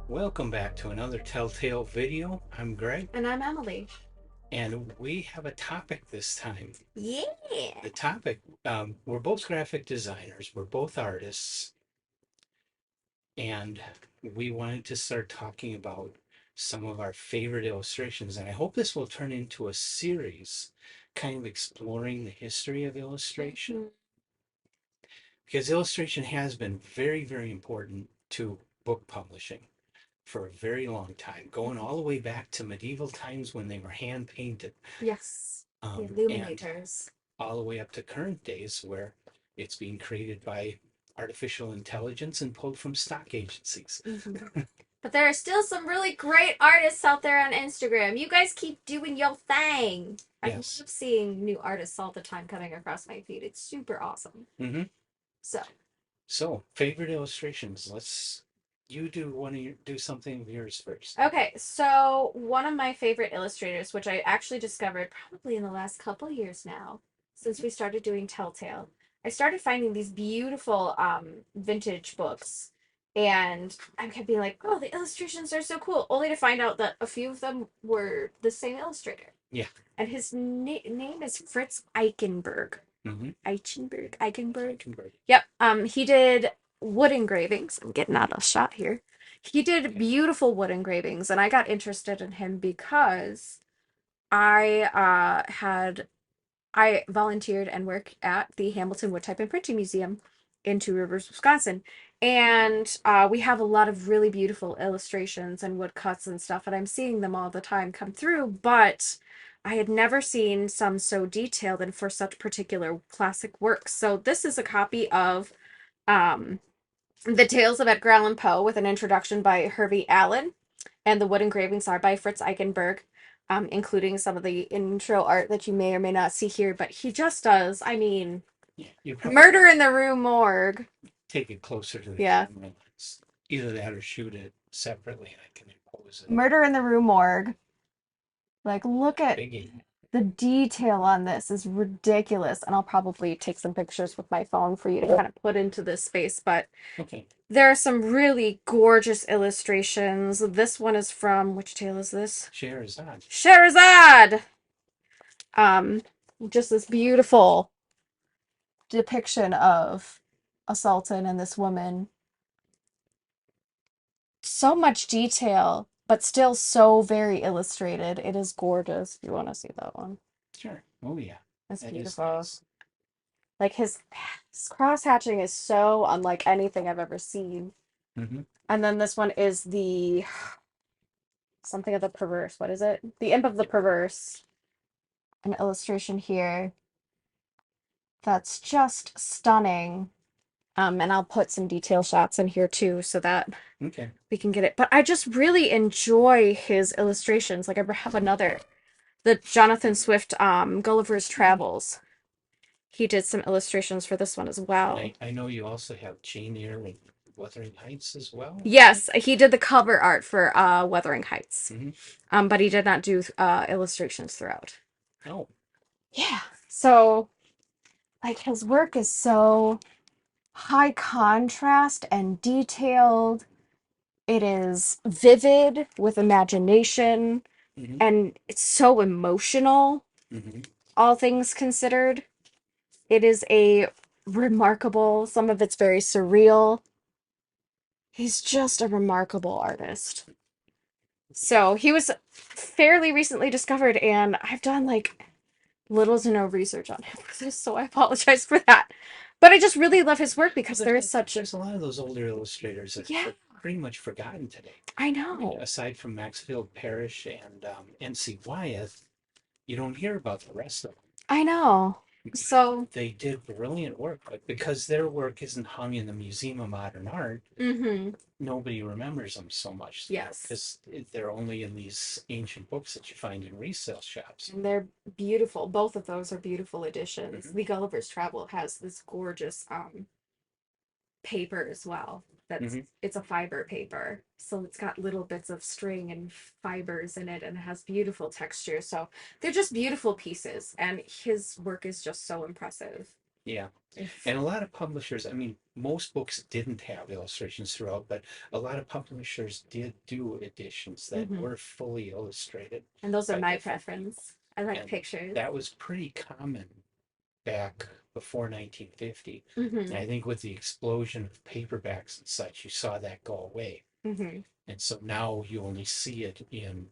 Welcome back to another Telltale video. I'm Greg, And I'm Emily. and we have a topic this time. Yeah. The topic, we're both graphic designers, we're both artists, and we wanted to start talking about some of our favorite illustrations. And I hope this will turn into a series, kind of exploring the history of illustration, Mhm. because illustration has been very, very important to book publishing for a very long time, going all the way back to medieval times when they were hand painted, Yes. The and Illuminators. all the way up to current days where it's being created by artificial intelligence and pulled from stock agencies. hmm But there are still some really great artists out there on Instagram. You guys keep doing your thing. I Yes. love seeing new artists all the time coming across my feed. It's super awesome. Mm-hmm. So, So, favorite illustrations. Let's you do one of your do something of yours first. okay. So, one of my favorite illustrators, which I actually discovered probably in the last couple years now, since we started doing Telltale, I started finding these beautiful vintage books. And I kept being like, oh, the illustrations are so cool, only to find out that a few of them were the same illustrator. Yeah. And his name is Fritz Eichenberg. Mm-hmm. Eichenberg. Kimberly. Yep. He did wood engravings. I'm getting out of shot here. He did Okay. beautiful wood engravings, and I got interested in him because I volunteered and worked at the Hamilton Woodtype and Printing Museum in Two Rivers, Wisconsin. And we have a lot of really beautiful illustrations and woodcuts and stuff, and I'm seeing them all the time come through, but I had never seen some so detailed and for such particular classic works. So this is a copy of um, The Tales of Edgar Allan Poe with an introduction by Hervey Allen, and the wood engravings are by Fritz Eichenberg, including some of the intro art that you may or may not see here. But he just does, I mean, Yeah. You probably Murder in the Rue Morgue. take it closer to the Yeah. camera. Either that or shoot it separately, and I can impose it. Murder in the Rue Morgue. Like, look at Biggie. the detail on this is ridiculous. And I'll probably take some pictures with my phone for you to kind of put into this space. But Okay. there are some really gorgeous illustrations. This one is from, which tale is this? Scheherazade. Scheherazade! Um, just this beautiful depiction of a sultan and this woman. So much detail, but still so very illustrated. It is gorgeous. If you want to see that one, Sure. Oh yeah. it's That is beautiful. nice. Like his cross hatching is so unlike anything I've ever seen. Mm-hmm. And then this one is the something of the perverse. What is it? The Imp of the Perverse. An illustration here that's just stunning. And I'll put some detail shots in here too so that Okay. we can get it. But I just really enjoy his illustrations. Like I have another, the Jonathan Swift Gulliver's Travels. He did some illustrations for this one as And well. I know you also have Jane Eyre and Wuthering Heights as well. Yes, he did the cover art for Wuthering Heights. Mm-hmm. But he did not do illustrations throughout. Oh. Yeah. So like his work is so high contrast and detailed. It is vivid with imagination, Mm-hmm. and it's so emotional, Mm-hmm. all things considered. It is a remarkable, some of it's very surreal. He's just a remarkable artist. So he was fairly recently discovered, and I've done like little to no research on him for this, so I apologize for that. But I just really love his work Well, because there is such, there's a lot of those older illustrators that yeah, are pretty much forgotten today. I I mean, know. aside from Maxfield Parrish and N.C. Wyeth, you don't hear about the rest of them. I know. So, They did brilliant work, but because their work isn't hung in the Museum of Modern Art, mm-hmm. nobody remembers them so much Yes. because they're only in these ancient books that you find in resale shops. And they're beautiful. Both of those are beautiful additions. Mm-hmm. The Gulliver's Travel has this gorgeous paper as well. That's Mm-hmm. it's a fiber paper. So it's got little bits of string and fibers in it and it has beautiful texture. So they're just beautiful pieces and his work is just so impressive. Yeah. If And a lot of publishers, I mean, most books didn't have illustrations throughout, but a lot of publishers did do editions that hmm were fully illustrated and those are by my different people. preference. I like And pictures. that was pretty common back before 1950. And hmm I think with the explosion of paperbacks and such, you saw that go away. hmm And so now you only see it in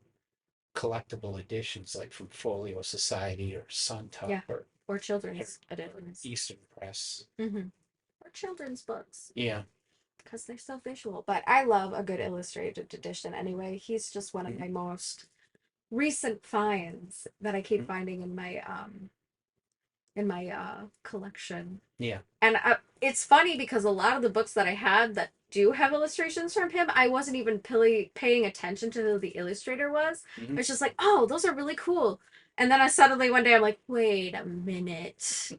collectible editions like from Folio Society or Suntop Yeah, or or children's editions. Eastern Press. Or children's books Yeah. because they're so visual. But I love a good illustrated edition anyway. He's just one of Mhm. my most recent finds that I keep Mhm. finding in my collection. Yeah. And it's funny because a lot of the books that I had that do have illustrations from him, I wasn't even paying attention to who the illustrator was. I Mhm. was just like, oh, those are really cool. And then I suddenly one day I'm like, wait a minute.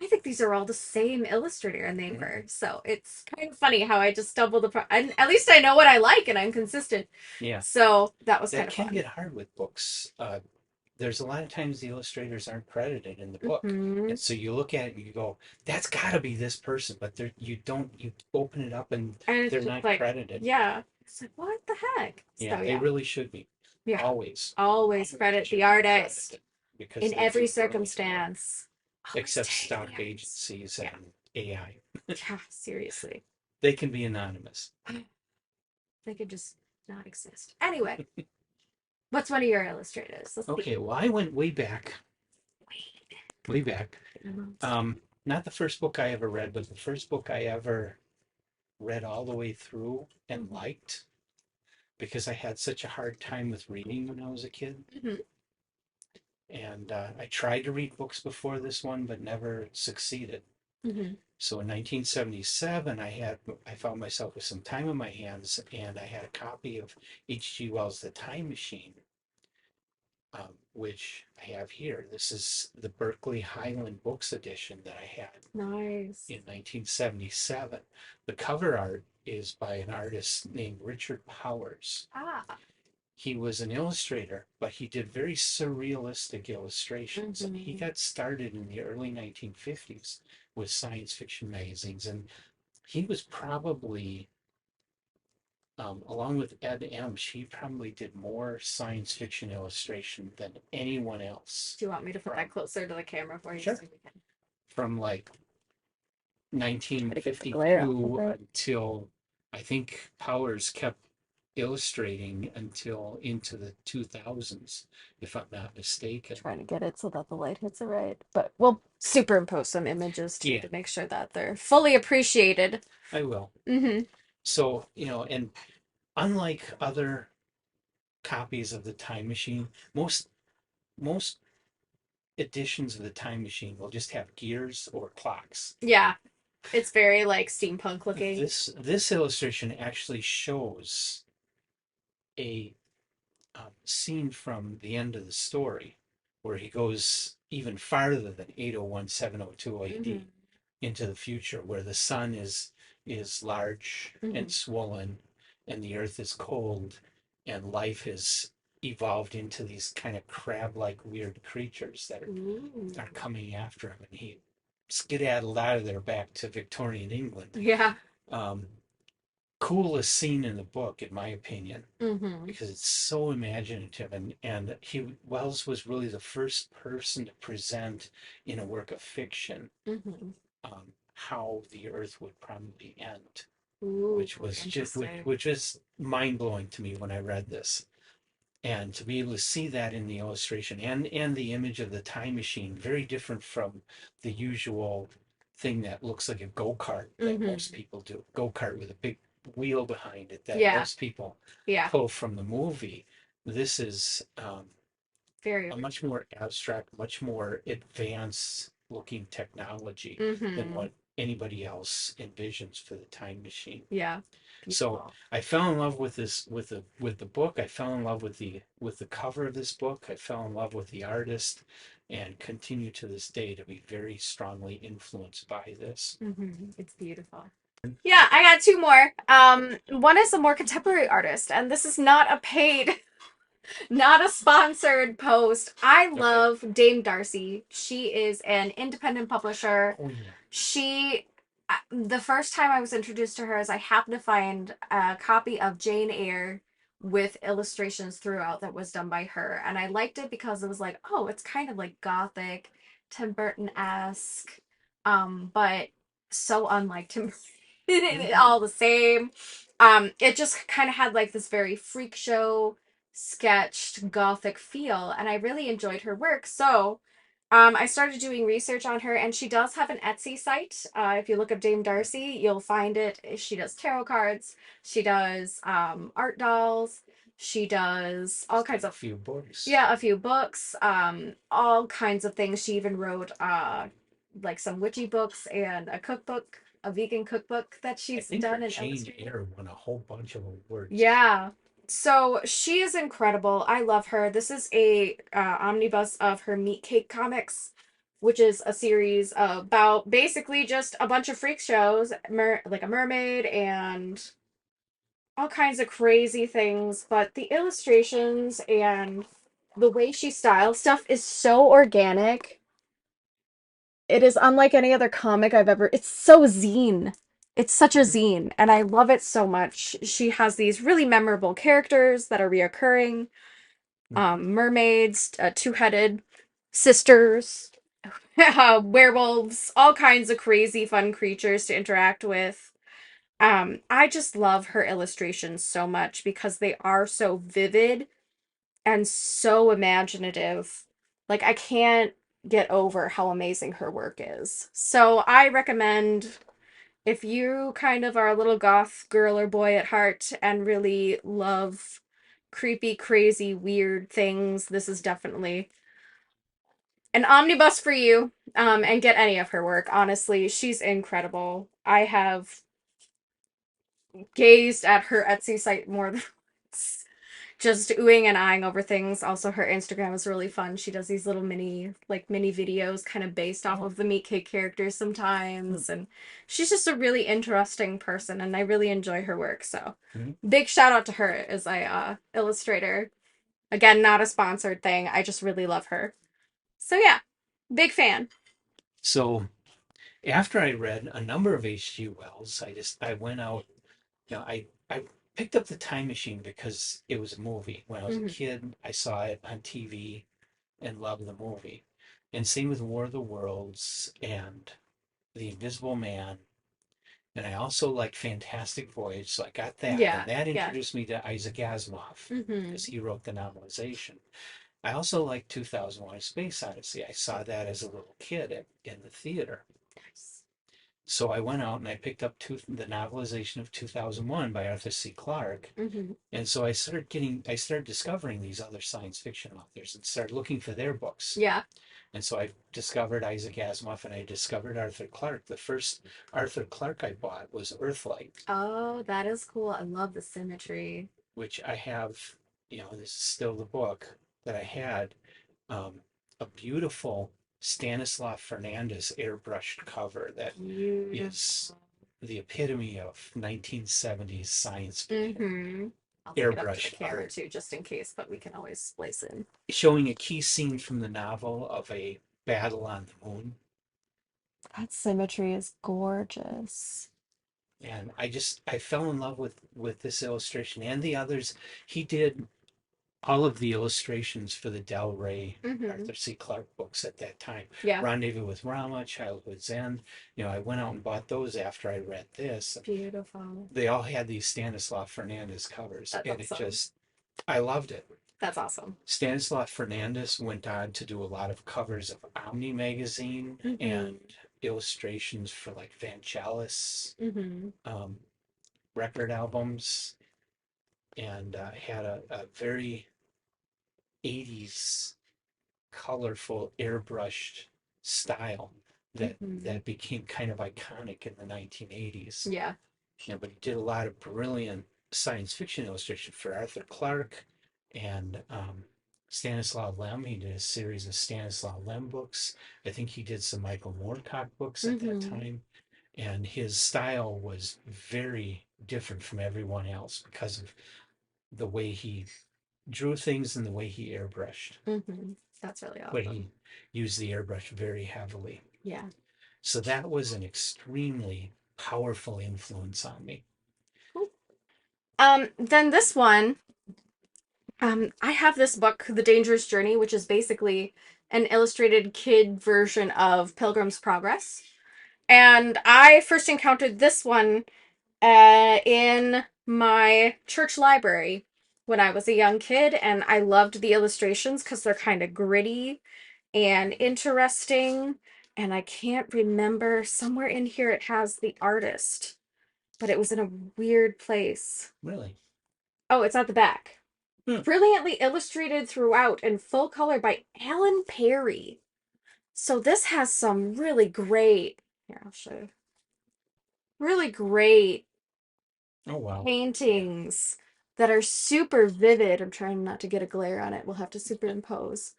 I think these are all the same illustrator, and they Mhm. were. So it's kind of funny how I just stumbled upon. And at least I know what I like, and I'm consistent. Yeah. So that was kind That of can fun. get hard with books. There's a lot of times the illustrators aren't credited in the book. hmm And so you look at it and you go, that's got to be this person, but you don't, you open it up and And it's they're just not like, credited. yeah, it's like what the heck? Yeah, So they yeah, really should be. yeah. Always, Always always credit should the be artist credited because in they every do brilliant work, circumstance. Always except tag the stock artist. agencies Yeah, and AI. yeah. Seriously, They can be anonymous. they could just not exist. Anyway, what's one of your illustrators? Let's see. Okay, well, I went way back, way back. Wait. Um, Not the first book I ever read, but the first book I ever read all the way through and Mhm. liked because I had such a hard time with reading when I was a kid. Mhm. And I tried to read books before this one, but never succeeded. Mhm. So in 1977, I found myself with some time on my hands, and I had a copy of H.G. Wells' The Time Machine, which I have here. This is the Berkeley Highland Books edition that I had Nice. in 1977. The cover art is by an artist named Richard Powers. Ah. He was an illustrator, but he did very surrealistic illustrations. And he Mhm. got started in the early 1950s with science fiction magazines. And he was probably, along with Ed Emsh, he probably did more science fiction illustration than anyone else. Do you want me to put that closer to the camera for you? Sure. So we can From like try to get the glare off of 1952 it. until I think Powers kept illustrating until into the 2000s, if I'm not mistaken. Trying to get it so that the light hits it right. But we'll superimpose some images too Yeah, to make sure that they're fully appreciated. I will. Mm-hmm. So, and unlike other copies of the Time Machine, most editions of the Time Machine will just have gears or clocks. Yeah, it's very like steampunk looking. This illustration actually shows a scene from the end of the story where he goes even farther than 801 702 Mm-hmm. AD into the future, where the sun is large Mm-hmm. and swollen, and the earth is cold, and life has evolved into these kind of crab-like weird creatures that Ooh. are coming after him, and he skedaddled out of there back to Victorian England. Yeah. Um, Coolest scene in the book, in my opinion, Mm-hmm. because it's so imaginative, and Wells was really the first person to present in a work of fiction Mm-hmm. how the earth would probably end, Ooh, which was just interesting. which was mind blowing to me when I read this. And to be able to see that in the illustration and the image of the time machine, very different from the usual thing that looks like a go-kart that most Mm-hmm. people do. Go-kart with a big wheel behind it that Yeah. most people Yeah. pull from the movie. This is Very a much more abstract, much more advanced looking technology than Mm-hmm. what anybody else envisions for the time machine. Yeah. So Beautiful. I fell in love with this with the book. I fell in love with the cover of this book. I fell in love with the artist and continue to this day to be very strongly influenced by this. Mm-hmm. It's beautiful. Yeah, I got two more. One is a more contemporary artist, and this is not a paid Not a sponsored post. I Okay. love Dame Darcy. She is an independent publisher. Oh yeah. She, the first time I was introduced to her is I happened to find a copy of Jane Eyre with illustrations throughout that was done by her. And I liked it because it was like, oh, it's kind of like gothic, Tim Burton-esque, but so unlike Tim Burton, Hmm. all the same. It just kind of had like this very freak show sketched gothic feel, and I really enjoyed her work. So, I started doing research on her, and she does have an Etsy site. If you look up Dame Darcy, you'll find it. She does tarot cards, she does art dolls, she does all She's kinds done a of, few books. yeah, a few books, all kinds of things. She even wrote like some witchy books and a cookbook, a vegan cookbook that I she's think her done and Jane illustrated. Eyre won a whole bunch of awards. Yeah. So she is incredible. I love her. This is a omnibus of her Meat Cake comics, which is a series about basically just a bunch of freak shows, like a mermaid and all kinds of crazy things. But the illustrations and the way she styles stuff is so organic. It is unlike any other comic I've ever. It's so zine. It's such a Mhm. zine, and I love it so much. She has these really memorable characters that are reoccurring. Mermaids, two-headed sisters, werewolves, all kinds of crazy fun creatures to interact with. I just love her illustrations so much because they are so vivid and so imaginative. Like, I can't get over how amazing her work is. So I recommend, if you kind of are a little goth girl or boy at heart and really love creepy, crazy, weird things, this is definitely an omnibus for you. And get any of her work. Honestly, she's incredible. I have gazed at her Etsy site more than once, just oohing and eyeing over things. Also, her Instagram is really fun. She does these little mini videos kind of based off Oh. of the Meat Cake characters Hmm. sometimes. And she's just a really interesting person, and I really enjoy her work. So, Mhm. big shout out to her as a illustrator. Again, not a sponsored thing. I just really love her. So, yeah, big fan. So after I read a number of H.G. Wells, I went out. I picked up the Time Machine because it was a movie. When I was a Hmm. kid, I saw it on TV and loved the movie. And same with War of the Worlds and The Invisible Man. And I also liked Fantastic Voyage, so I got that. And Yeah, that yeah. introduced me to Isaac Asimov because Hmm. he wrote the novelization. I also liked 2001: A Space Odyssey. I saw that as a little kid in the theater. Nice. So I went out and I picked up the novelization of 2001 by Arthur C. Clarke. Hmm. And so I started discovering these other science fiction authors and started looking for their books. Yeah. And so I discovered Isaac Asimov and I discovered Arthur Clarke. The first Arthur Clarke I bought was Earthlight, Oh, that is cool. I love the symmetry. which I have, this is still the book that I had, um, a beautiful Stanislav Fernandez airbrushed cover that is Beautiful. the epitome of 1970s science fiction Mm-hmm. I'll take it up to the airbrush camera art, too, just in case, but we can always splice in. showing a key scene from the novel of a battle on the moon. That symmetry is gorgeous. And I fell in love with this illustration and the others. He did all of the illustrations for the Del Rey Mm-hmm. Arthur C. Clarke books at that time. Yeah. Rendezvous with Rama, Childhood's End. I went out and bought those after I read this. Beautiful. They all had these Stanislav Fernandez covers, That's and awesome. I loved it. That's awesome. Stanislav Fernandez went on to do a lot of covers of Omni magazine Mm-hmm. and illustrations for like Vangelis Mm-hmm. um, record albums, and had a very 80s colorful airbrushed style Mm-hmm. that became kind of iconic in the 1980s. Yeah. But he did a lot of brilliant science fiction illustration for Arthur Clarke and Stanislaw Lem. He did a series of Stanislaw Lem books. I think he did some Michael Moorcock books at that Mm-hmm. time. And his style was very different from everyone else because of the way he drew things in the way he airbrushed, That's really but awesome. he used the airbrush very heavily. Yeah. So that was an extremely powerful influence on me. Cool. Then this one, I have this book, The Dangerous Journey, which is basically an illustrated kid version of Pilgrim's Progress. And I first encountered this one in my church library when I was a young kid, and I loved the illustrations because they're kind of gritty and interesting. And I can't remember, somewhere in here it has the artist, but it was in a weird place. Really? Oh, it's at the back. Hmm. Brilliantly illustrated throughout in full color by Alan Perry. So this has some really great, here, I'll show you. Really great Oh wow. Yeah. paintings that are super vivid. I'm trying not to get a glare on it. We'll have to superimpose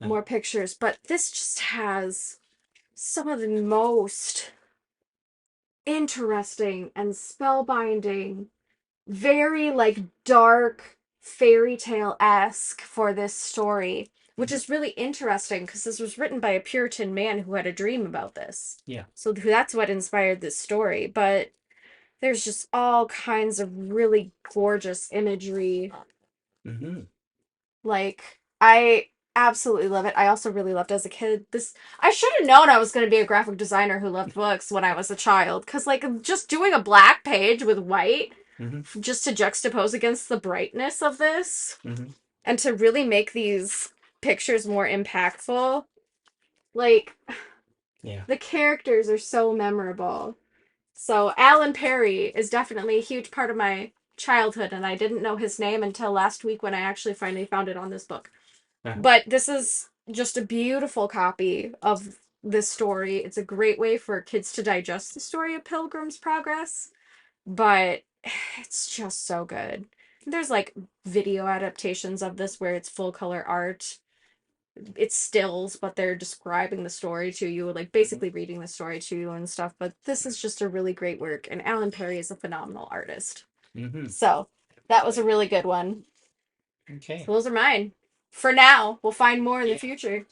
Uh, more pictures, but this just has some of the most interesting and spellbinding, very like dark fairy tale-esque for this story, which mhm. is really interesting because this was written by a Puritan man who had a dream about this. Yeah. So that's what inspired this story. But there's just all kinds of really gorgeous imagery. Hmm. Like, I absolutely love it. I also really loved as a kid. This I should have known I was going to be a graphic designer who loved books when I was a child, cuz like just doing a black page with white Hmm. just to juxtapose against the brightness of this Hmm. and to really make these pictures more impactful. Like, Yeah. the characters are so memorable. So Alan Perry is definitely a huge part of my childhood, and I didn't know his name until last week when I actually finally found it on this book. Uh-huh. But this is just a beautiful copy of this story. It's a great way for kids to digest the story of Pilgrim's Progress, but it's just so good. There's like video adaptations of this where it's full color art. It's stills, but they're describing the story to you, like basically reading the story to you and stuff. But this is just a really great work, and Alan Perry is a phenomenal artist. Hmm. So that was a really good one. Okay. So those are mine. For now, we'll find more in the Yeah. future.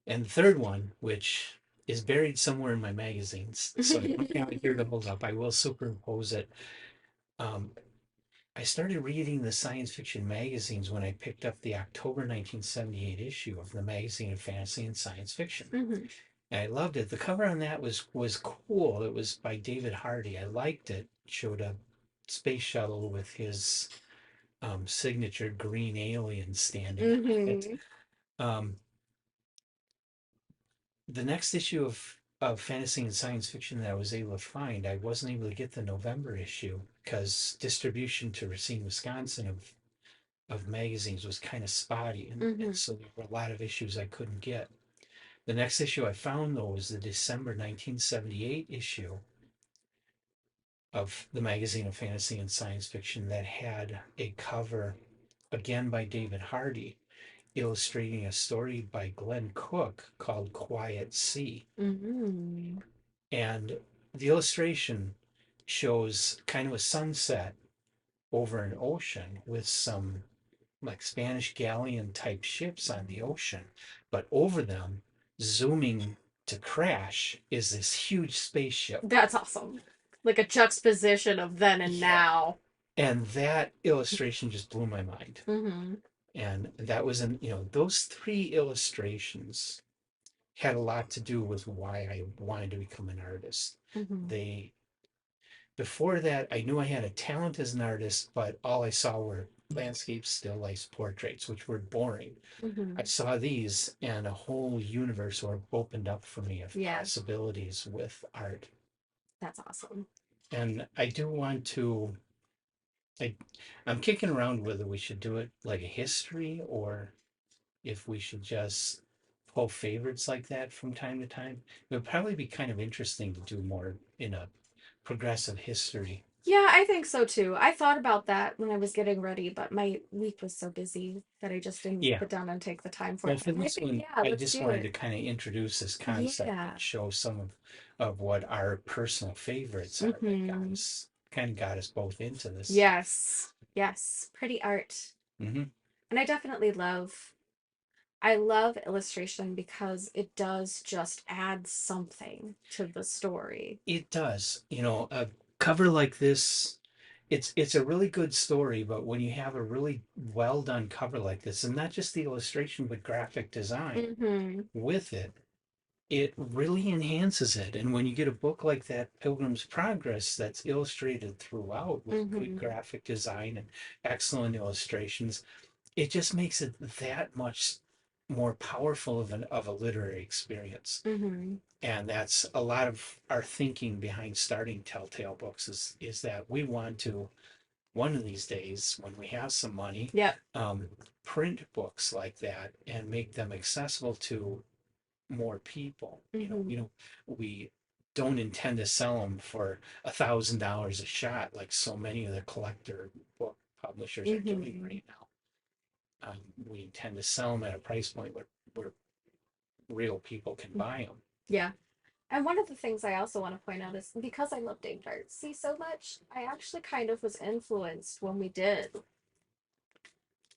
And the third one, which is buried somewhere in my magazines, so I don't have it here to hold up. I will superimpose it. Um, I started reading the science fiction magazines when I picked up the October 1978 issue of the Magazine of Fantasy and Science Fiction. Mhm. And I loved it. The cover on that was cool. It was by David Hardy. I liked it. It showed a space shuttle with his signature green alien standing on it. Mhm. Um, the next issue of fantasy and science fiction that I was able to find, I wasn't able to get the November issue because distribution to Racine, Wisconsin of magazines was kind of spotty, and Mhm. so there were a lot of issues I couldn't get. The next issue I found though was the December 1978 issue of the Magazine of Fantasy and Science Fiction that had a cover again by David Hardy illustrating a story by Glenn Cook called Quiet Sea. Mhm. And the illustration shows kind of a sunset over an ocean with some like Spanish galleon type ships on the ocean, but over them, zooming to crash, is this huge spaceship. That's awesome. Like a juxtaposition of then and Yeah. now. And that illustration just blew my mind. Mhm. And that was those three illustrations had a lot to do with why I wanted to become an artist. Mhm. They Before that, I knew I had a talent as an artist, but all I saw were landscapes, still life, portraits, which were boring. I Mhm. saw these, and a whole universe opened up for me of Yeah, possibilities with art. that's awesome. And I do want to. I, I'm kicking around whether we should do it like a history or if we should just pull favorites like that from time to time. It would probably be kind of interesting to do more in a progressive history. Yeah, I think so too. I thought about that when I was getting ready, but my week was so busy that I just didn't Yeah. sit down and take the time for Well, it. for I this think, one, yeah, I let's just do wanted to it. kind of introduce this concept and Yeah. show some of what our personal favorites are that Mm-hmm. kind of got us both into this stuff. Yes. Yes. Pretty art. Hmm. And I love illustration because it does just add something to the story. It does. A cover like this, it's a really good story, but when you have a really well done cover like this, and not just the illustration but graphic design Mm-hmm. with it, it really enhances it. And when you get a book like that, Pilgrim's Progress, that's illustrated throughout with good Mm-hmm. graphic design and excellent illustrations, it just makes it that much more powerful of a literary experience. Mm-hmm. And that's a lot of our thinking behind starting Telltale Books is that we want to, one of these days when we have some money, Yep. um, print books like that and make them accessible to more people. Mm-hmm. We don't intend to sell them for $1,000 a shot like so many of the collector book publishers are doing Mm-hmm. right now. We intend to sell them at a price point where real people can buy them. Yeah. And one of the things I also want to point out is because I love Dame Darcy so much, I actually kind of was influenced when we did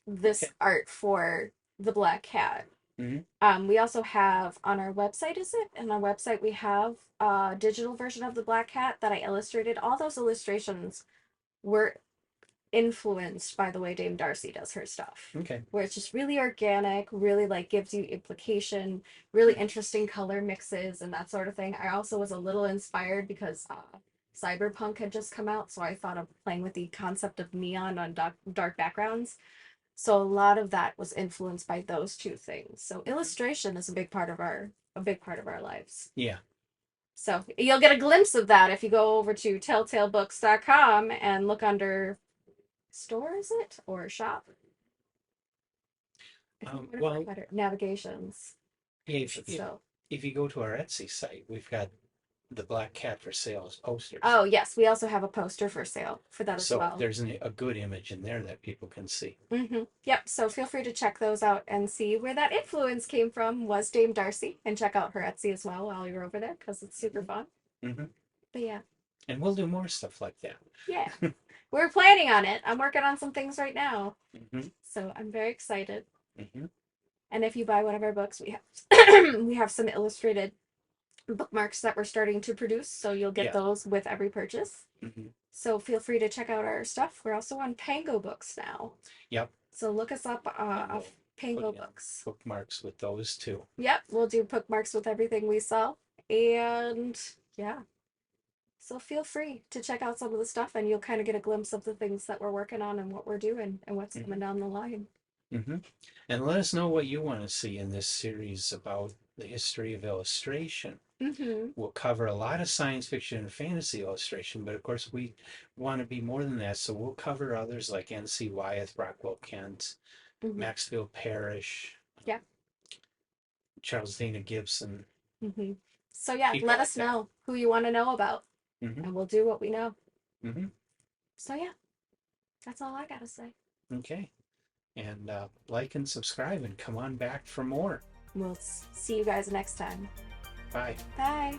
this Okay. art for the Black Cat. Mm-hmm. We also have on our website, is it? And on our website, we have a digital version of the Black Cat that I illustrated. All those illustrations were influenced by the way Dame Darcy does her stuff, Okay. where it's just really organic, really like gives you implication, really interesting color mixes and that sort of thing. I also was a little inspired because Cyberpunk had just come out, so I thought of playing with the concept of neon on dark backgrounds. So a lot of that was influenced by those two things. So illustration is a big part of our lives. Yeah. So you'll get a glimpse of that if you go over to telltalebooks.com and look under store, is it? Or shop? I think Well, better. Navigations. if, But if still. if you go to our Etsy site, we've got the Black Cat for sale as posters. Oh yes, we also have a poster for sale for that as So well. there's a good image in there that people can see. Mm-hmm. Yep. So feel free to check those out and see where that influence came from was Dame Darcy, and check out her Etsy as well while you're over there because it's super fun. Mm-hmm. But yeah, And we'll do more stuff like that. yeah, we're planning on it. I'm working on some things right now, Mm-hmm. so I'm very excited. Mm-hmm. And if you buy one of our books, we have we have some illustrated bookmarks that we're starting to produce, so you'll get Yeah. those with every purchase. Mm-hmm. So feel free to check out our stuff. We're also on Pango Books now. Yep. So look us up And we'll off Pango put in Books. bookmarks with those too. Yep, we'll do bookmarks with everything we sell. And yeah. So feel free to check out some of the stuff and you'll kind of get a glimpse of the things that we're working on and what we're doing and what's coming down the line. Mm-hmm. And let us know what you want to see in this series about the history of illustration. Mm-hmm. We'll cover a lot of science fiction and fantasy illustration, but of course we want to be more than that. So we'll cover others like N.C. Wyeth, Rockwell Kent, Mm-hmm. Maxfield Parrish, Yeah. Charles Dana Gibson. Mm-hmm. So yeah, People let like us that. know who you want to know about Mm-hmm. and we'll do what we know. Mm-hmm. So yeah, that's all I gotta say. Okay. And like and subscribe and come on back for more. We'll see you guys next time. Bye. Bye.